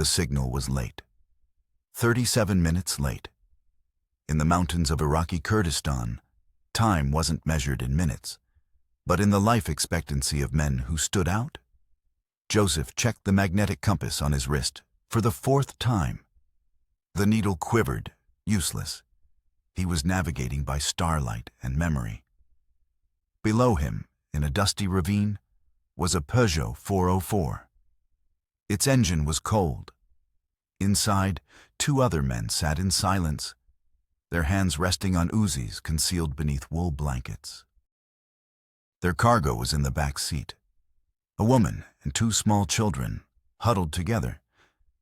The signal was late. 37 minutes late. In the mountains of Iraqi Kurdistan, time wasn't measured in minutes, but in the life expectancy of men who stood out. Joseph checked the magnetic compass on his wrist for the fourth time. The needle quivered, useless. He was navigating by starlight and memory. Below him, in a dusty ravine, was a Peugeot 404. Its engine was cold. Inside, two other men sat in silence, their hands resting on Uzis concealed beneath wool blankets. Their cargo was in the back seat. A woman and two small children, huddled together,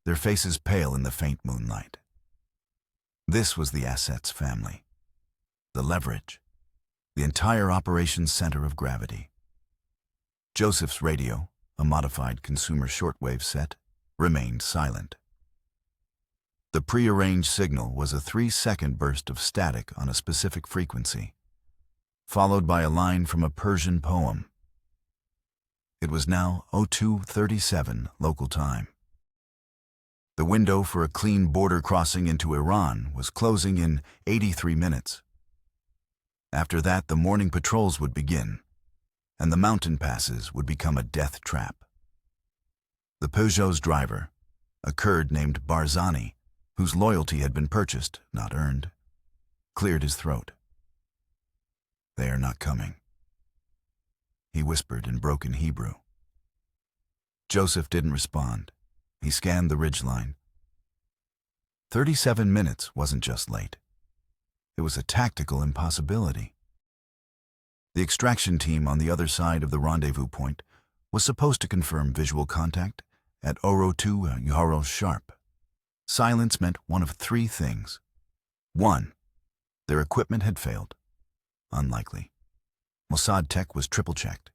their faces pale in the faint moonlight. This was the Asset's family. The leverage. The entire operation's center of gravity. Joseph's radio, a modified consumer shortwave set, remained silent. The prearranged signal was a 3-second burst of static on a specific frequency, followed by a line from a Persian poem. It was now 02:37 local time. The window for a clean border crossing into Iran was closing in 83 minutes. After that, the morning patrols would begin, and the mountain passes would become a death trap. The Peugeot's driver, a Kurd named Barzani, whose loyalty had been purchased, not earned, cleared his throat. "They are not coming," he whispered in broken Hebrew. Joseph didn't respond. He scanned the ridgeline. 37 minutes wasn't just late. It was a tactical impossibility. The extraction team on the other side of the rendezvous point was supposed to confirm visual contact at Oro 2 Yaro sharp. Silence meant one of three things. 1. Their equipment had failed. Unlikely. Mossad tech was triple-checked.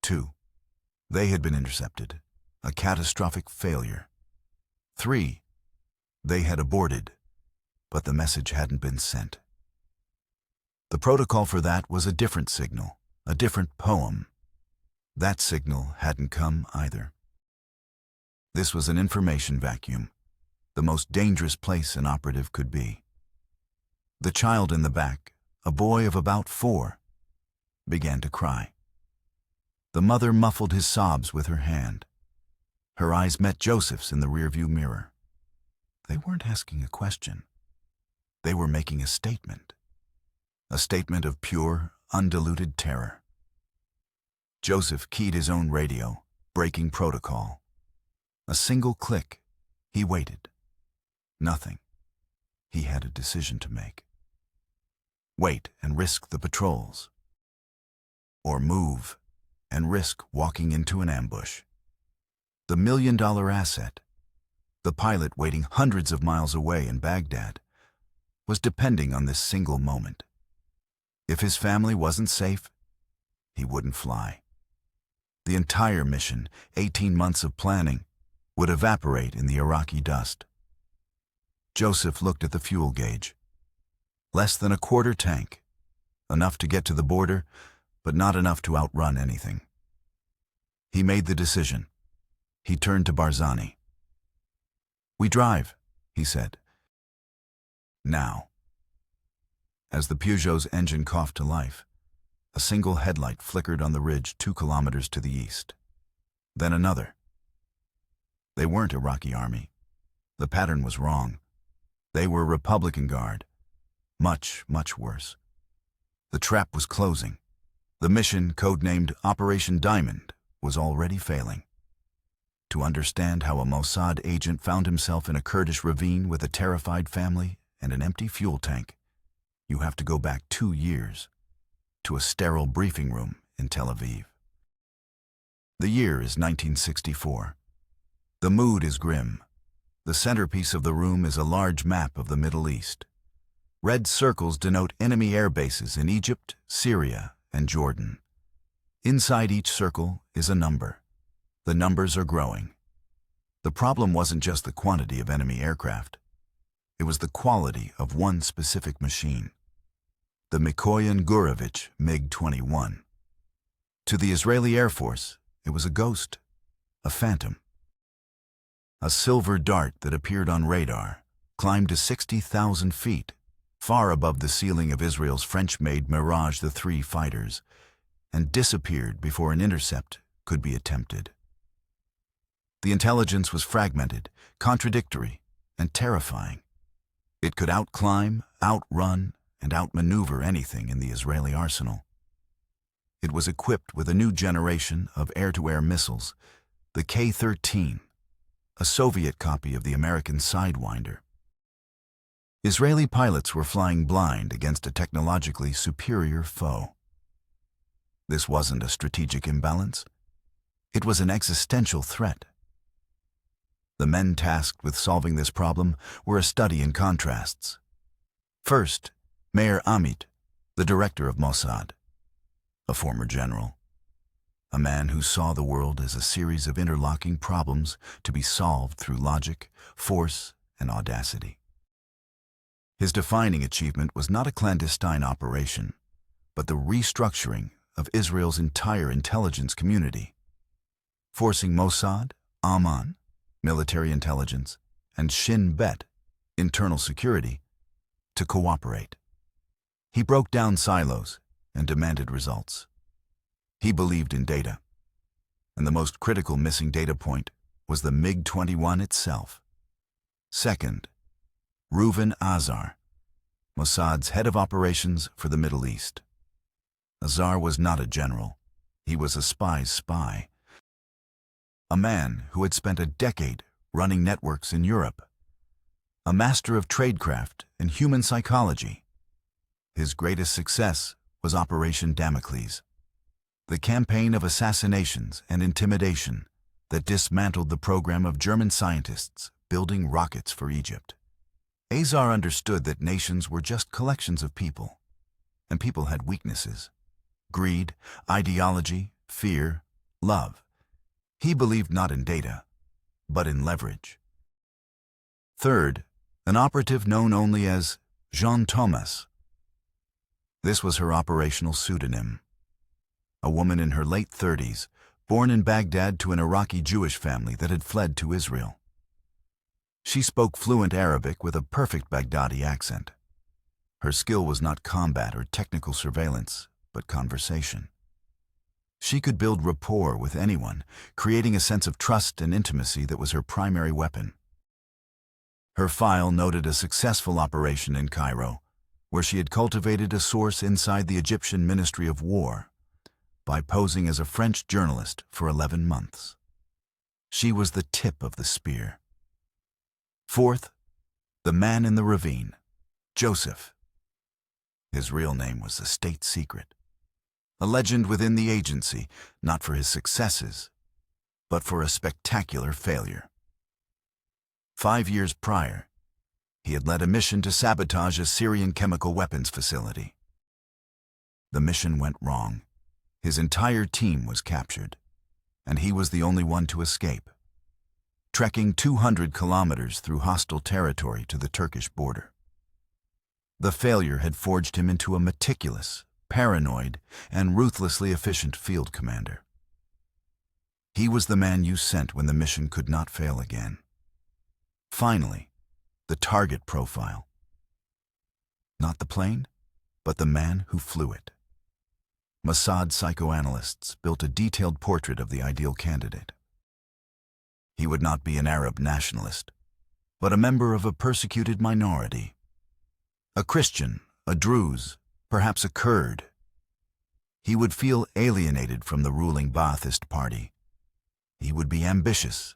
2. They had been intercepted. A catastrophic failure. 3. They had aborted, but the message hadn't been sent. The protocol for that was a different signal, a different poem. That signal hadn't come either. This was an information vacuum, the most dangerous place an operative could be. The child in the back, a boy of about 4, began to cry. The mother muffled his sobs with her hand. Her eyes met Joseph's in the rearview mirror. They weren't asking a question. They were making a statement. A statement of pure, undiluted terror. Joseph keyed his own radio, breaking protocol. A single click. He waited. Nothing. He had a decision to make. Wait and risk the patrols. Or move and risk walking into an ambush. The million-dollar asset, the pilot waiting hundreds of miles away in Baghdad, was depending on this single moment. If his family wasn't safe, he wouldn't fly. The entire mission, 18 months of planning, would evaporate in the Iraqi dust. Joseph looked at the fuel gauge. Less than a quarter tank. Enough to get to the border, but not enough to outrun anything. He made the decision. He turned to Barzani. "We drive," he said. Now. As the Peugeot's engine coughed to life, a single headlight flickered on the ridge 2 kilometers to the east. Then another. They weren't Iraqi army. The pattern was wrong. They were Republican Guard. Much, much worse. The trap was closing. The mission, codenamed Operation Diamond, was already failing. To understand how a Mossad agent found himself in a Kurdish ravine with a terrified family and an empty fuel tank, you have to go back 2 years, to a sterile briefing room in Tel Aviv. The year is 1964. The mood is grim. The centerpiece of the room is a large map of the Middle East. Red circles denote enemy air bases in Egypt, Syria, and Jordan. Inside each circle is a number. The numbers are growing. The problem wasn't just the quantity of enemy aircraft. It was the quality of one specific machine. The Mikoyan Gurevich MiG-21. To the Israeli Air Force, it was a ghost, a phantom. a silver dart that appeared on radar, climbed to 60,000 feet, far above the ceiling of Israel's French-made Mirage the-3 fighters, and disappeared before an intercept could be attempted. The intelligence was fragmented, contradictory, and terrifying. It could outclimb, outrun, and outmaneuver anything in the Israeli arsenal. It was equipped with a new generation of air-to-air missiles, the K-13, a Soviet copy of the American Sidewinder. Israeli pilots were flying blind against a technologically superior foe. This wasn't a strategic imbalance. It was an existential threat. The men tasked with solving this problem were a study in contrasts. First, Meir Amit, the director of Mossad, a former general, a man who saw the world as a series of interlocking problems to be solved through logic, force, and audacity. His defining achievement was not a clandestine operation, but the restructuring of Israel's entire intelligence community, forcing Mossad, Amman, military intelligence, and Shin Bet, internal security, to cooperate. He broke down silos and demanded results. He believed in data, and the most critical missing data point was the MiG-21 itself. Second, Reuven Azar, Mossad's head of operations for the Middle East. Azar was not a general. He was a spy's spy. A man who had spent a decade running networks in Europe. A master of tradecraft and human psychology. His greatest success was Operation Damocles, the campaign of assassinations and intimidation that dismantled the program of German scientists building rockets for Egypt. Azar understood that nations were just collections of people, and people had weaknesses: greed, ideology, fear, love. He believed not in data, but in leverage. Third, an operative known only as Jean Thomas. This was her operational pseudonym. A woman in her late 30s, born in Baghdad to an Iraqi Jewish family that had fled to Israel. She spoke fluent Arabic with a perfect Baghdadi accent. Her skill was not combat or technical surveillance, but conversation. She could build rapport with anyone, creating a sense of trust and intimacy that was her primary weapon. Her file noted a successful operation in Cairo, where she had cultivated a source inside the Egyptian Ministry of War by posing as a French journalist for 11 months. She was the tip of the spear. Fourth, the man in the ravine, Joseph. His real name was a state secret, a legend within the agency, not for his successes, but for a spectacular failure. 5 years prior, he had led a mission to sabotage a Syrian chemical weapons facility. The mission went wrong. His entire team was captured, and he was the only one to escape, trekking 200 kilometers through hostile territory to the Turkish border. The failure had forged him into a meticulous, paranoid, and ruthlessly efficient field commander. He was the man you sent when the mission could not fail again. Finally, the target profile. Not the plane, but the man who flew it. Mossad psychoanalysts built a detailed portrait of the ideal candidate. He would not be an Arab nationalist, but a member of a persecuted minority. A Christian, a Druze, perhaps a Kurd. He would feel alienated from the ruling Ba'athist party. He would be ambitious,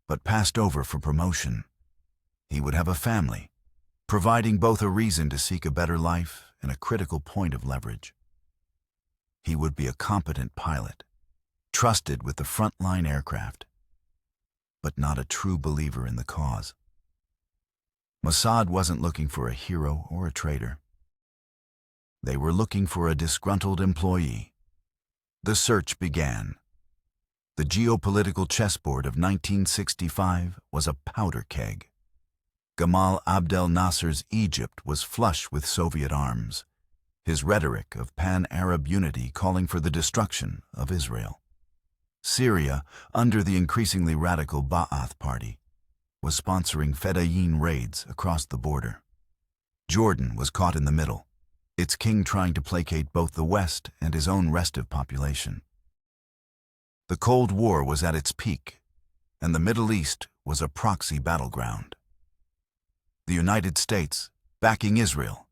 but passed over for promotion. He would have a family, providing both a reason to seek a better life and a critical point of leverage. He would be a competent pilot, trusted with the frontline aircraft, but not a true believer in the cause. Mossad wasn't looking for a hero or a traitor. They were looking for a disgruntled employee. The search began. The geopolitical chessboard of 1965 was a powder keg. Gamal Abdel Nasser's Egypt was flush with Soviet arms, his rhetoric of pan-Arab unity calling for the destruction of Israel. Syria, under the increasingly radical Ba'ath Party, was sponsoring Fedayeen raids across the border. Jordan was caught in the middle, its king trying to placate both the West and his own restive population. The Cold War was at its peak, and the Middle East was a proxy battleground. The United States, backing Israel,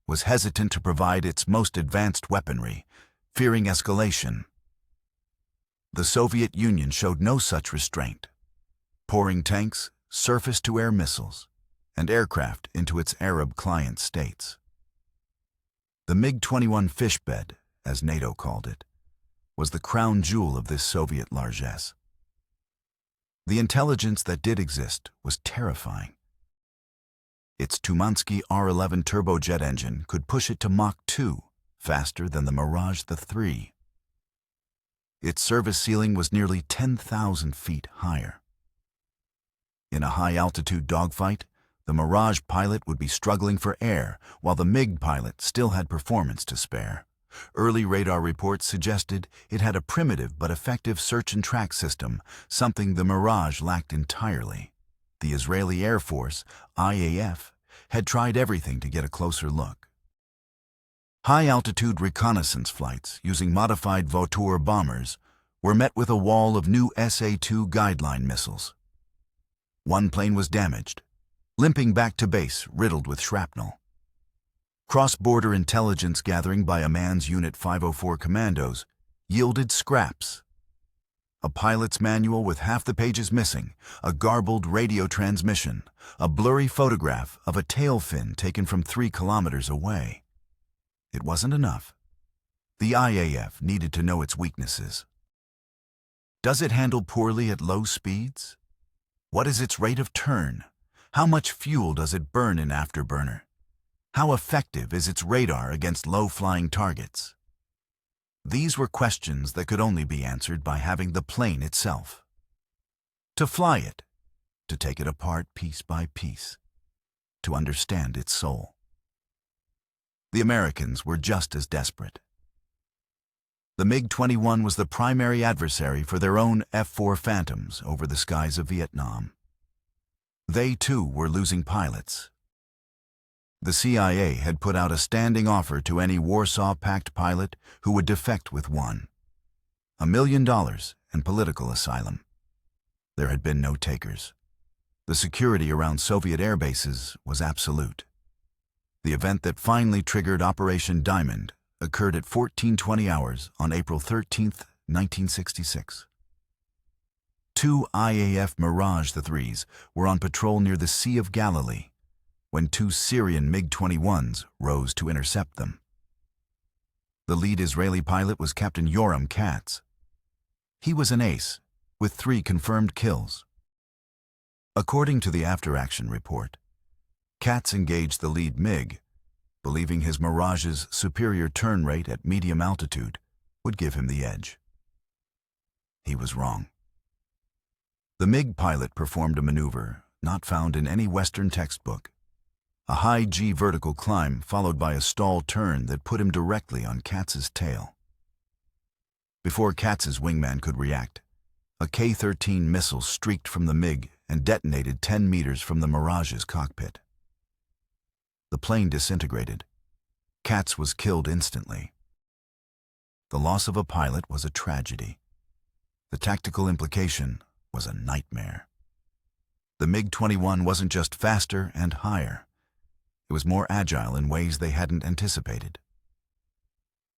was hesitant to provide its most advanced weaponry, fearing escalation. The Soviet Union showed no such restraint, pouring tanks, surface-to-air missiles, and aircraft into its Arab client states. The MiG-21 fishbed, as NATO called it, was the crown jewel of this Soviet largesse. The intelligence that did exist was terrifying. Its Tumansky R-11 turbojet engine could push it to Mach 2, faster than the Mirage III. Its service ceiling was nearly 10,000 feet higher. In a high-altitude dogfight, the Mirage pilot would be struggling for air, while the MiG pilot still had performance to spare. Early radar reports suggested it had a primitive but effective search and track system, something the Mirage lacked entirely. The Israeli Air Force, IAF, had tried everything to get a closer look. High-altitude reconnaissance flights using modified Vautour bombers were met with a wall of new SA-2 guideline missiles. One plane was damaged, limping back to base riddled with shrapnel. Cross-border intelligence gathering by a man's Unit 504 commandos yielded scraps. A pilot's manual with half the pages missing, a garbled radio transmission, a blurry photograph of a tail fin taken from 3 kilometers away. It wasn't enough. The IAF needed to know its weaknesses. Does it handle poorly at low speeds? What is its rate of turn? How much fuel does it burn in afterburner? How effective is its radar against low-flying targets? These were questions that could only be answered by having the plane itself. To fly it, to take it apart piece by piece, to understand its soul. The Americans were just as desperate. The MiG-21 was the primary adversary for their own F-4 Phantoms over the skies of Vietnam. They, too, were losing pilots. The CIA had put out a standing offer to any Warsaw Pact pilot who would defect with one. $1 million and political asylum. There had been no takers. The security around Soviet air bases was absolute. The event that finally triggered Operation Diamond occurred at 14:20 hours on April 13, 1966. 2 IAF Mirage IIIs were on patrol near the Sea of Galilee when 2 Syrian MiG-21s rose to intercept them. The lead Israeli pilot was Captain Yoram Katz. He was an ace, with 3 confirmed kills. According to the after-action report, Katz engaged the lead MiG, believing his Mirage's superior turn rate at medium altitude would give him the edge. He was wrong. The MiG pilot performed a maneuver not found in any Western textbook. A high G vertical climb followed by a stall turn that put him directly on Katz's tail. Before Katz's wingman could react, a K-13 missile streaked from the MiG and detonated 10 meters from the Mirage's cockpit. The plane disintegrated. Katz was killed instantly. The loss of a pilot was a tragedy. The tactical implication was a nightmare. The MiG-21 wasn't just faster and higher. It was more agile in ways they hadn't anticipated.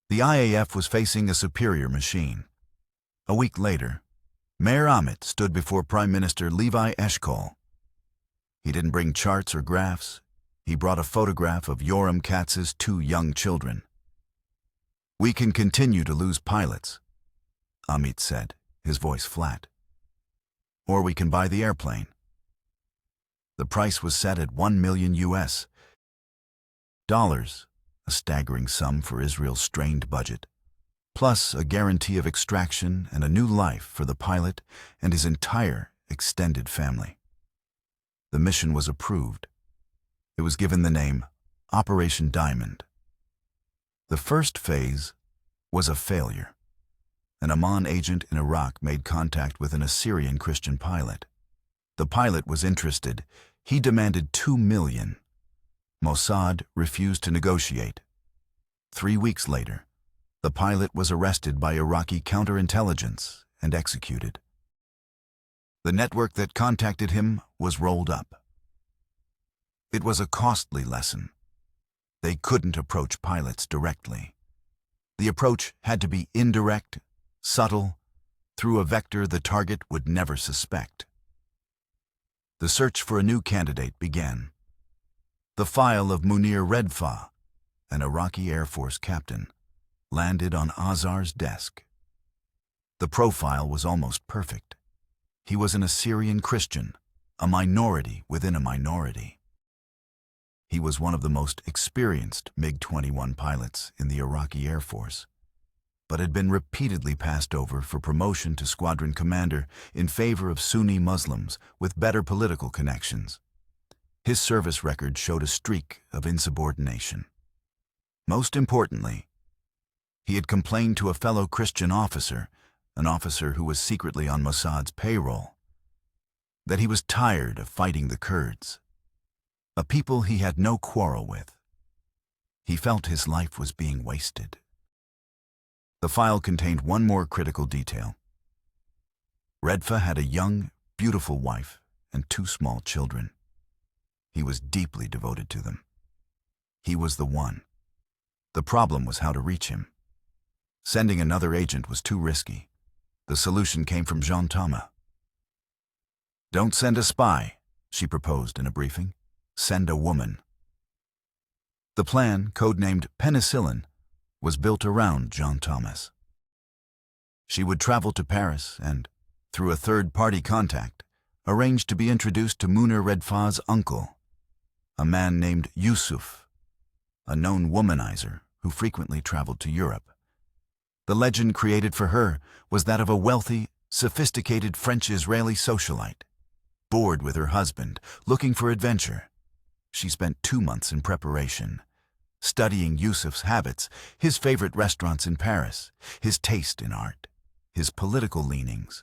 The IAF was facing a superior machine. A week later, Meir Amit stood before Prime Minister Levi Eshkol. He didn't bring charts or graphs. He brought a photograph of Yoram Katz's 2 young children. "We can continue to lose pilots," Amit said, his voice flat. "Or we can buy the airplane." The price was set at $1 million US, a staggering sum for Israel's strained budget, plus a guarantee of extraction and a new life for the pilot and his entire extended family. The mission was approved. It was given the name Operation Diamond. The first phase was a failure. An Amman agent in Iraq made contact with an Assyrian Christian pilot. The pilot was interested. He demanded $2 million. Mossad refused to negotiate. 3 weeks later, the pilot was arrested by Iraqi counterintelligence and executed. The network that contacted him was rolled up. It was a costly lesson. They couldn't approach pilots directly. The approach had to be indirect, subtle, through a vector the target would never suspect. The search for a new candidate began. The file of Munir Redfa, an Iraqi Air Force captain, landed on Azar's desk. The profile was almost perfect. He was an Assyrian Christian, a minority within a minority. He was one of the most experienced MiG-21 pilots in the Iraqi Air Force, but had been repeatedly passed over for promotion to squadron commander in favor of Sunni Muslims with better political connections. His service record showed a streak of insubordination. Most importantly, he had complained to a fellow Christian officer, an officer who was secretly on Mossad's payroll, that he was tired of fighting the Kurds, a people he had no quarrel with. He felt his life was being wasted. The file contained one more critical detail. Redfa had a young, beautiful wife and 2 small children. He was deeply devoted to them. He was the one. The problem was how to reach him. Sending another agent was too risky. The solution came from Jean Thomas. "Don't send a spy," she proposed in a briefing. "Send a woman." The plan, codenamed Penicillin, was built around Jean Thomas. She would travel to Paris and, through a third-party contact, arrange to be introduced to Munir Redfa's uncle, a man named Yusuf, a known womanizer who frequently traveled to Europe. The legend created for her was that of a wealthy, sophisticated French-Israeli socialite, bored with her husband, looking for adventure. She spent 2 months in preparation, studying Yusuf's habits, his favorite restaurants in Paris, his taste in art, his political leanings.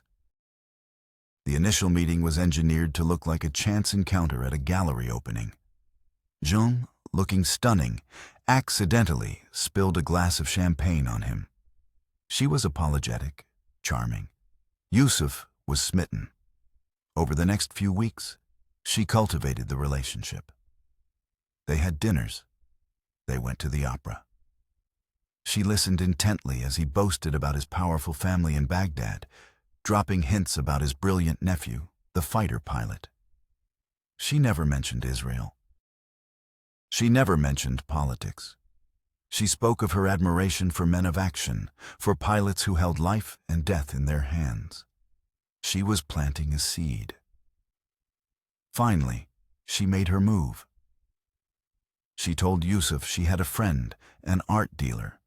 The initial meeting was engineered to look like a chance encounter at a gallery opening. Jean, looking stunning, accidentally spilled a glass of champagne on him. She was apologetic, charming. Yusuf was smitten. Over the next few weeks, she cultivated the relationship. They had dinners. They went to the opera. She listened intently as he boasted about his powerful family in Baghdad, dropping hints about his brilliant nephew, the fighter pilot. She never mentioned Israel. She never mentioned politics. She spoke of her admiration for men of action, for pilots who held life and death in their hands. She was planting a seed. Finally, she made her move. She told Yusuf she had a friend, an art dealer,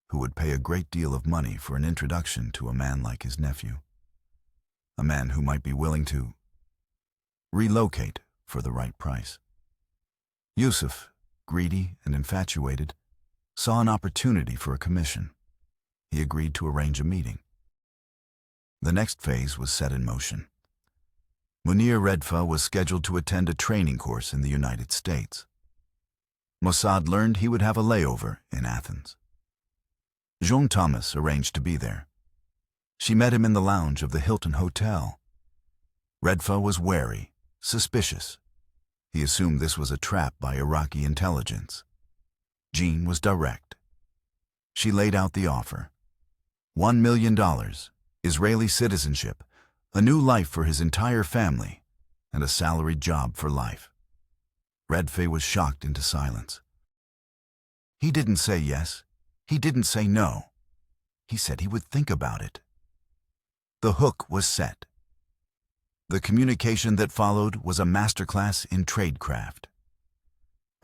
who would pay a great deal of money for an introduction to a man like his nephew. A man who might be willing to relocate for the right price. Yusuf, greedy and infatuated, saw an opportunity for a commission. He agreed to arrange a meeting. The next phase was set in motion. Munir Redfa was scheduled to attend a training course in the United States. Mossad learned he would have a layover in Athens. Jean Thomas arranged to be there. She met him in the lounge of the Hilton Hotel. Redfa was wary, suspicious. He assumed this was a trap by Iraqi intelligence. Jean was direct. She laid out the offer. $1 million, Israeli citizenship, a new life for his entire family, and a salaried job for life. Redfa was shocked into silence. He didn't say yes. He didn't say no. He said he would think about it. The hook was set. The communication that followed was a masterclass in tradecraft.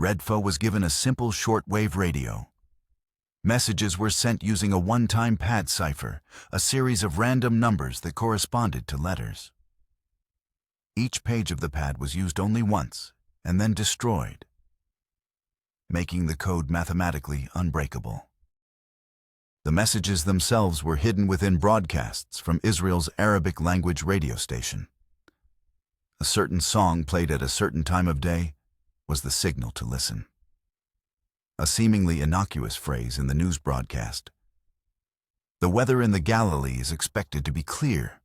Redfa was given a simple shortwave radio. Messages were sent using a one-time pad cipher, a series of random numbers that corresponded to letters. Each page of the pad was used only once and then destroyed, making the code mathematically unbreakable. The messages themselves were hidden within broadcasts from Israel's Arabic language radio station. A certain song played at a certain time of day was the signal to listen. A seemingly innocuous phrase in the news broadcast, "The weather in the Galilee is expected to be clear,"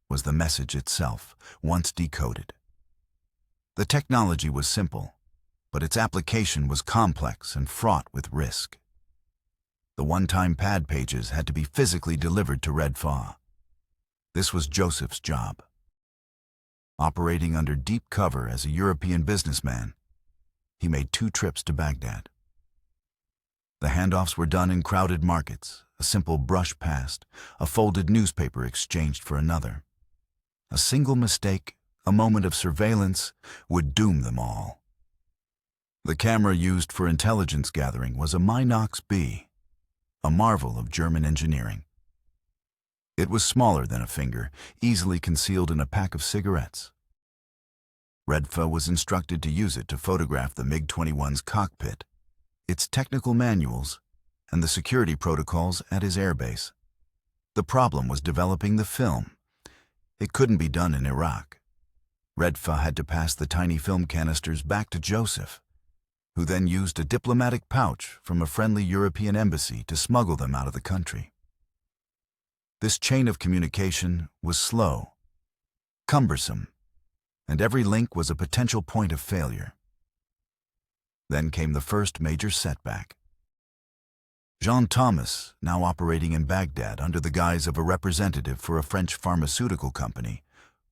was the message itself, once decoded. The technology was simple, but its application was complex and fraught with risk. The one-time pad pages had to be physically delivered to Red Fa. This was Joseph's job. Operating under deep cover as a European businessman, he made 2 trips to Baghdad. The handoffs were done in crowded markets, a simple brush passed, a folded newspaper exchanged for another. A single mistake, a moment of surveillance, would doom them all. The camera used for intelligence gathering was a Minox B, a marvel of German engineering. It was smaller than a finger, easily concealed in a pack of cigarettes. Red Fa was instructed to use it to photograph the MiG-21's cockpit, its technical manuals, and the security protocols at his airbase. The problem was developing the film. It couldn't be done in Iraq. Red Fa had to pass the tiny film canisters back to Joseph, who then used a diplomatic pouch from a friendly European embassy to smuggle them out of the country. This chain of communication was slow, cumbersome, and every link was a potential point of failure. Then came the first major setback. Jean Thomas, now operating in Baghdad under the guise of a representative for a French pharmaceutical company,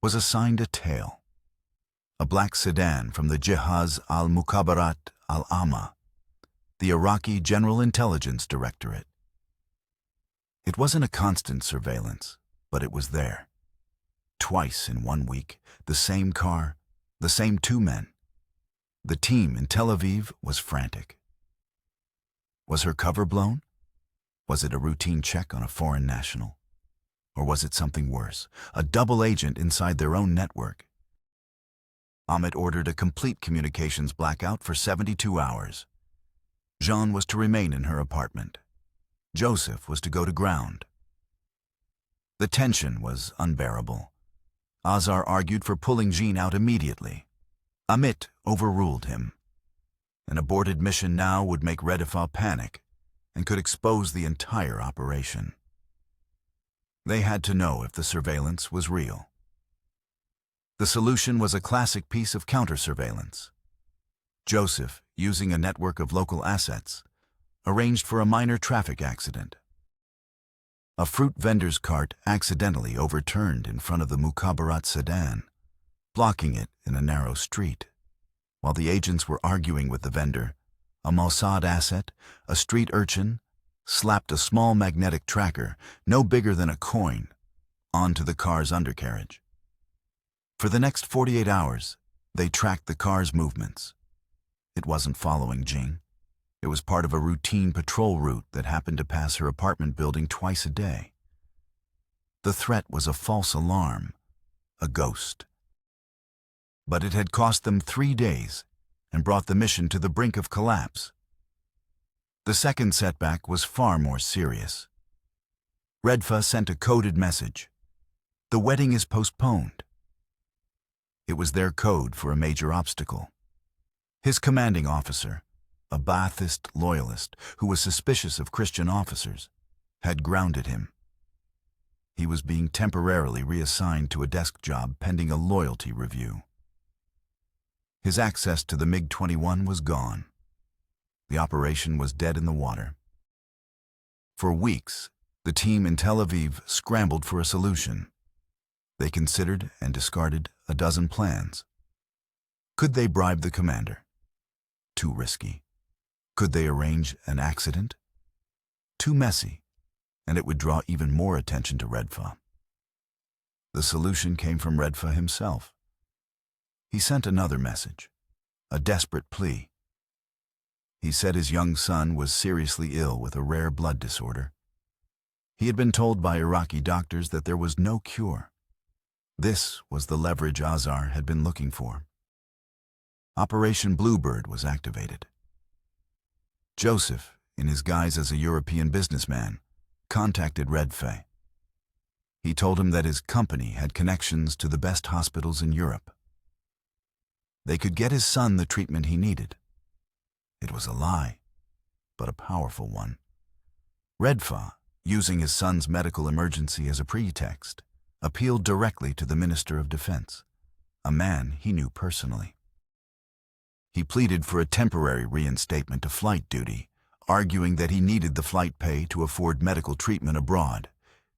was assigned a tail. A black sedan from the Jihaz al-Mukhabarat al-Amma, the Iraqi General Intelligence Directorate. It wasn't a constant surveillance, but it was there. Twice in 1 week, the same car, the same 2 men. The team in Tel Aviv was frantic. Was her cover blown? Was it a routine check on a foreign national? Or was it something worse, a double agent inside their own network? Ahmed ordered a complete communications blackout for 72 hours. Jean was to remain in her apartment. Joseph was to go to ground. The tension was unbearable. Azar argued for pulling Jean out immediately. Amit overruled him. An aborted mission now would make Red Fa panic and could expose the entire operation. They had to know if the surveillance was real. The solution was a classic piece of counter-surveillance. Joseph, using a network of local assets, arranged for a minor traffic accident. A fruit vendor's cart accidentally overturned in front of the Mukhabarat sedan, blocking it in a narrow street. While the agents were arguing with the vendor, a Mossad asset, a street urchin, slapped a small magnetic tracker, no bigger than a coin, onto the car's undercarriage. For the next 48 hours, they tracked the car's movements. It wasn't following Jean. It was part of a routine patrol route that happened to pass her apartment building twice a day. The threat was a false alarm, a ghost. But it had cost them 3 days and brought the mission to the brink of collapse. The second setback was far more serious. Red Fa sent a coded message. "The wedding is postponed." It was their code for a major obstacle. His commanding officer, a Ba'athist loyalist who was suspicious of Christian officers, had grounded him. He was being temporarily reassigned to a desk job pending a loyalty review. His access to the MiG-21 was gone. The operation was dead in the water. For weeks, the team in Tel Aviv scrambled for a solution. They considered and discarded a dozen plans. Could they bribe the commander? Too risky. Could they arrange an accident? Too messy, and it would draw even more attention to Red Fa. The solution came from Red Fa himself. He sent another message, a desperate plea. He said his young son was seriously ill with a rare blood disorder. He had been told by Iraqi doctors that there was no cure. This was the leverage Azar had been looking for. Operation Bluebird was activated. Joseph, in his guise as a European businessman, contacted Red Fa. He told him that his company had connections to the best hospitals in Europe. They could get his son the treatment he needed. It was a lie, but a powerful one. Redfa, using his son's medical emergency as a pretext, appealed directly to the Minister of Defense, a man he knew personally. He pleaded for a temporary reinstatement to flight duty, arguing that he needed the flight pay to afford medical treatment abroad.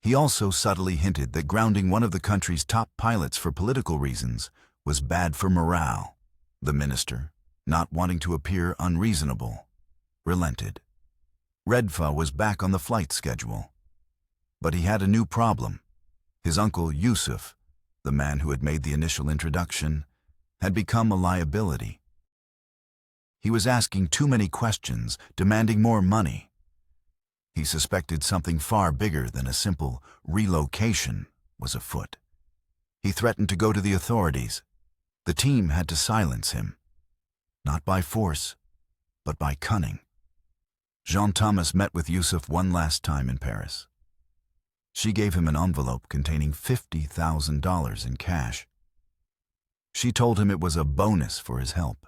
He also subtly hinted that grounding one of the country's top pilots for political reasons was bad for morale. The minister, not wanting to appear unreasonable, relented. Redfa was back on the flight schedule. But he had a new problem. His uncle Yusuf, the man who had made the initial introduction, had become a liability. He was asking too many questions, demanding more money. He suspected something far bigger than a simple relocation was afoot. He threatened to go to the authorities. The team had to silence him, not by force, but by cunning. Jean-Thomas met with Yusuf one last time in Paris. She gave him an envelope containing $50,000 in cash. She told him it was a bonus for his help.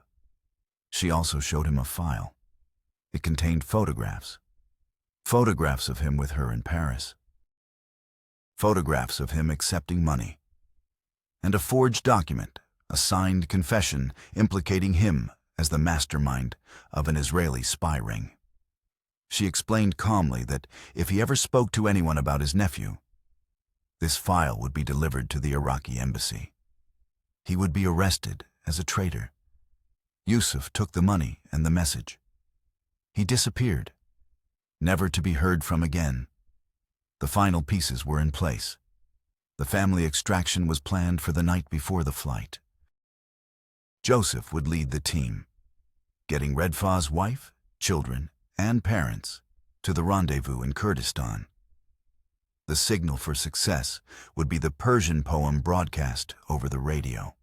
She also showed him a file. It contained photographs of him with her in Paris, photographs of him accepting money, and a forged document, a signed confession implicating him as the mastermind of an Israeli spy ring. She explained calmly that if he ever spoke to anyone about his nephew, this file would be delivered to the Iraqi embassy. He would be arrested as a traitor. Yusuf took the money and the message. He disappeared, never to be heard from again. The final pieces were in place. The family extraction was planned for the night before the flight. Joseph would lead the team, getting Redfa's wife, children, and parents to the rendezvous in Kurdistan. The signal for success would be the Persian poem broadcast over the radio.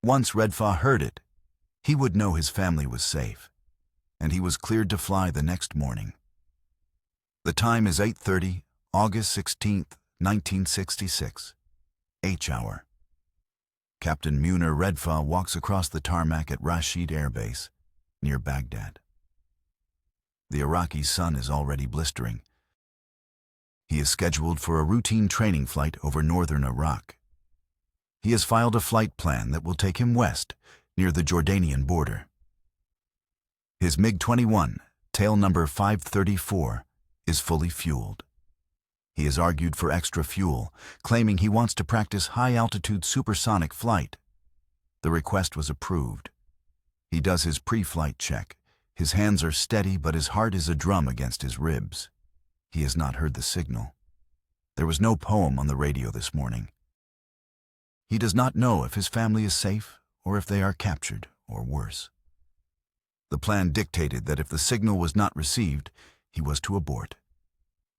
Once Redfa heard it, he would know his family was safe, and he was cleared to fly the next morning. The time is 8:30, August 16th, 1966, H-hour. Captain Munir Redfa walks across the tarmac at Rashid Air Base, near Baghdad. The Iraqi sun is already blistering. He is scheduled for a routine training flight over northern Iraq. He has filed a flight plan that will take him west, near the Jordanian border. His MiG-21, tail number 534, is fully fueled. He has argued for extra fuel, claiming he wants to practice high-altitude supersonic flight. The request was approved. He does his pre-flight check. His hands are steady, but his heart is a drum against his ribs. He has not heard the signal. There was no poem on the radio this morning. He does not know if his family is safe or if they are captured, or worse. The plan dictated that if the signal was not received, he was to abort.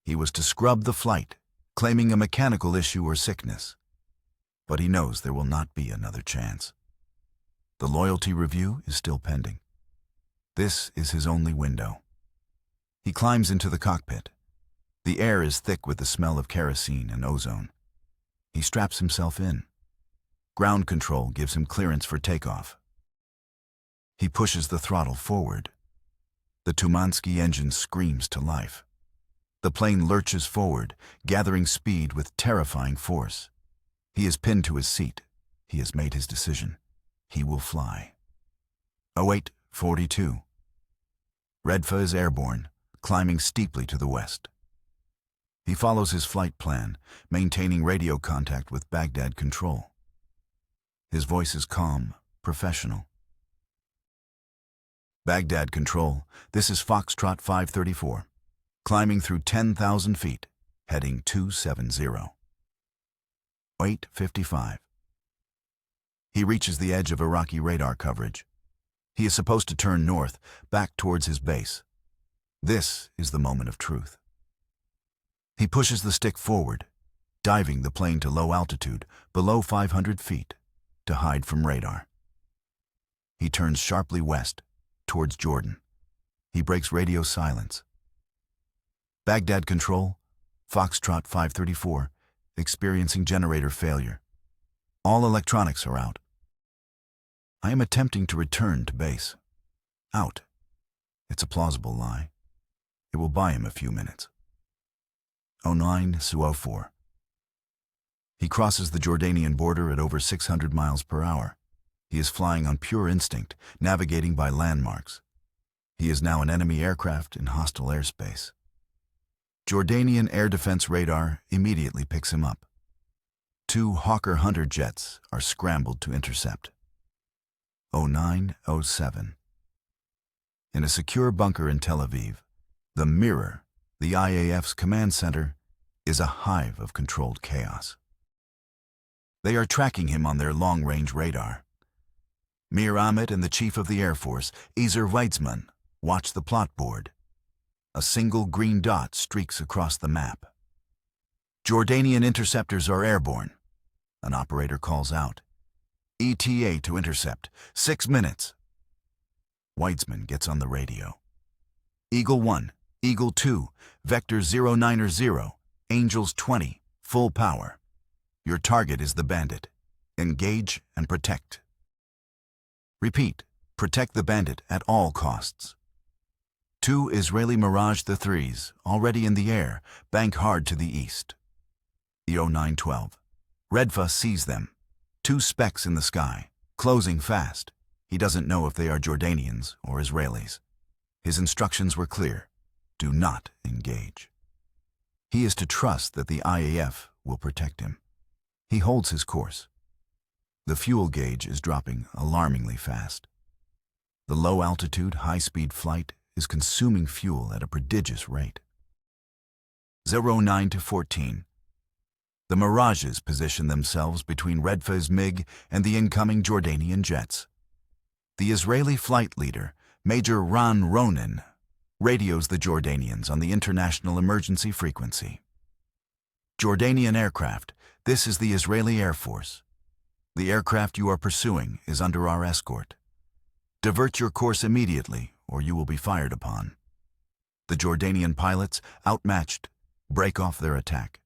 He was to scrub the flight, claiming a mechanical issue or sickness. But he knows there will not be another chance. The loyalty review is still pending. This is his only window. He climbs into the cockpit. The air is thick with the smell of kerosene and ozone. He straps himself in. Ground control gives him clearance for takeoff. He pushes the throttle forward. The Tumansky engine screams to life. The plane lurches forward, gathering speed with terrifying force. He is pinned to his seat. He has made his decision. He will fly. 08:42. Redfa is airborne, climbing steeply to the west. He follows his flight plan, maintaining radio contact with Baghdad control. His voice is calm, professional. Baghdad control, this is Foxtrot 534. Climbing through 10,000 feet, heading 270. 8:55. He reaches the edge of Iraqi radar coverage. He is supposed to turn north, back towards his base. This is the moment of truth. He pushes the stick forward, diving the plane to low altitude, below 500 feet, to hide from radar. He turns sharply west, towards Jordan. He breaks radio silence. Baghdad control, Foxtrot 534, experiencing generator failure. All electronics are out. I am attempting to return to base. Out. It's a plausible lie. It will buy him a few minutes. 09-04. He crosses the Jordanian border at over 600 miles per hour. He is flying on pure instinct, navigating by landmarks. He is now an enemy aircraft in hostile airspace. Jordanian air defense radar immediately picks him up. 2 Hawker Hunter jets are scrambled to intercept. 09-07. In a secure bunker in Tel Aviv, the Mirror, the IAF's command center, is a hive of controlled chaos. They are tracking him on their long-range radar. Mir Ahmed and the Chief of the Air Force, Ezer Weitzman, watch the plot board. A single green dot streaks across the map. Jordanian interceptors are airborne. An operator calls out. ETA to intercept, 6 minutes. Weitzman gets on the radio. Eagle 1, Eagle 2, Vector 090, Angels 20, full power. Your target is the bandit. Engage and protect. Repeat, protect the bandit at all costs. 2 Israeli Mirage the 3s, already in the air, bank hard to the east. EO-912. Redfa sees them. 2 specks in the sky, closing fast. He doesn't know if they are Jordanians or Israelis. His instructions were clear. Do not engage. He is to trust that the IAF will protect him. He holds his course. The fuel gauge is dropping alarmingly fast. The low-altitude, high-speed flight is consuming fuel at a prodigious rate. 09-14. The Mirages position themselves between Redfa's MiG and the incoming Jordanian jets. The Israeli flight leader, Major Ran Ronen, radios the Jordanians on the international emergency frequency. Jordanian aircraft, this is the Israeli Air Force. The aircraft you are pursuing is under our escort. Divert your course immediately, or you will be fired upon. The Jordanian pilots, outmatched, break off their attack.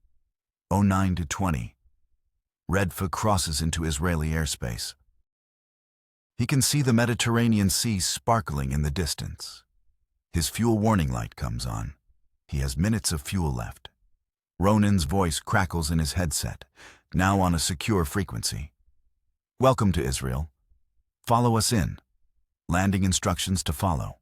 09-20. Redfa crosses into Israeli airspace. He can see the Mediterranean Sea sparkling in the distance. His fuel warning light comes on. He has minutes of fuel left. Ronan's voice crackles in his headset, now on a secure frequency. Welcome to Israel. Follow us in. Landing instructions to follow.